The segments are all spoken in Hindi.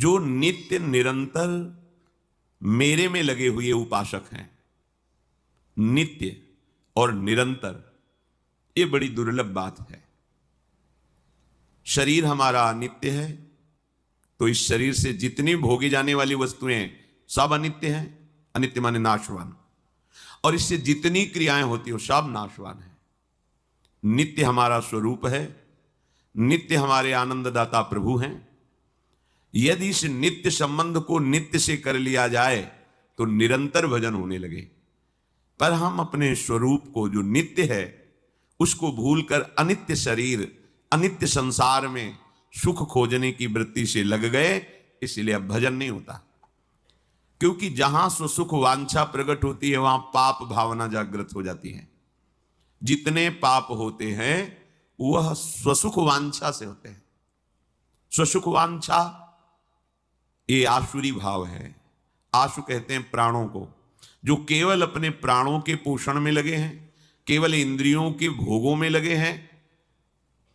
जो नित्य निरंतर मेरे में लगे हुए उपासक हैं, नित्य और निरंतर, ये बड़ी दुर्लभ बात है। शरीर हमारा अनित्य है, तो इस शरीर से जितनी भोगी जाने वाली वस्तुएं सब अनित्य हैं, अनित्य माने नाशवान, और इससे जितनी क्रियाएं होती हो सब नाशवान है। नित्य हमारा स्वरूप है, नित्य हमारे आनंददाता प्रभु हैं। यदि इस नित्य संबंध को नित्य से कर लिया जाए तो निरंतर भजन होने लगे, पर हम अपने स्वरूप को जो नित्य है उसको भूलकर अनित्य शरीर, अनित्य संसार में सुख खोजने की वृत्ति से लग गए, इसलिए अब भजन नहीं होता। क्योंकि जहां स्वसुख वांछा प्रकट होती है वहां पाप भावना जागृत हो जाती है। जितने पाप होते हैं वह स्वसुख वांछा से होते हैं। स्वसुख वांछा ये आसुरी भाव है। आशु कहते हैं प्राणों को, जो केवल अपने प्राणों के पोषण में लगे हैं, केवल इंद्रियों के भोगों में लगे हैं,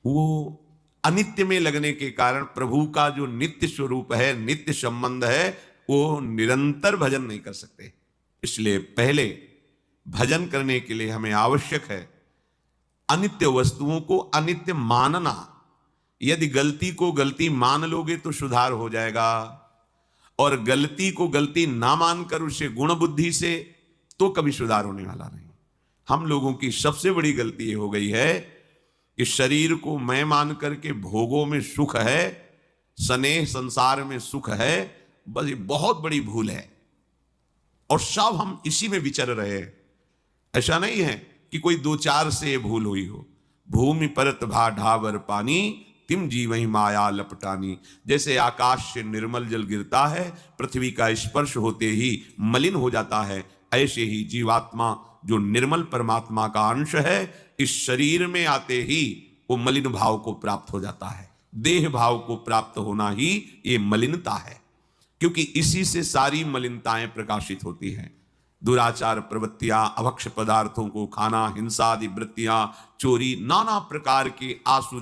वो अनित्य में लगने के कारण प्रभु का जो नित्य स्वरूप है, नित्य संबंध है, वो निरंतर भजन नहीं कर सकते। इसलिए पहले भजन करने के लिए हमें आवश्यक है अनित्य वस्तुओं को अनित्य मानना। यदि गलती को गलती मान लोगे तो सुधार हो जाएगा, और गलती को गलती ना मानकर उसे गुण बुद्धि से तो कभी सुधार होने वाला नहीं। हम लोगों की सबसे बड़ी गलती ये हो गई है कि शरीर को मैं मान करके भोगों में सुख है, स्नेह संसार में सुख है, बस ये बहुत बड़ी भूल है, और सब हम इसी में विचर रहे हैं। ऐसा नहीं है कि कोई दो चार से भूल हुई हो। भूमि परत भा ढावर पानी, तिम जीवही माया लपटानी। जैसे आकाश से निर्मल जल गिरता है, पृथ्वी का स्पर्श होते ही मलिन हो जाता है, ऐसे ही जीवात्मा जो निर्मल परमात्मा का अंश है, इस शरीर में आते ही वो मलिन भाव को प्राप्त हो जाता है। देह भाव को प्राप्त होना ही ये मलिनता है, क्योंकि इसी से सारी मलिनताएं प्रकाशित होती हैं। दुराचार प्रवृत्तियां, अभक्ष पदार्थों को खाना, हिंसा आदि वृत्तियां, चोरी, नाना प्रकार के आसुरी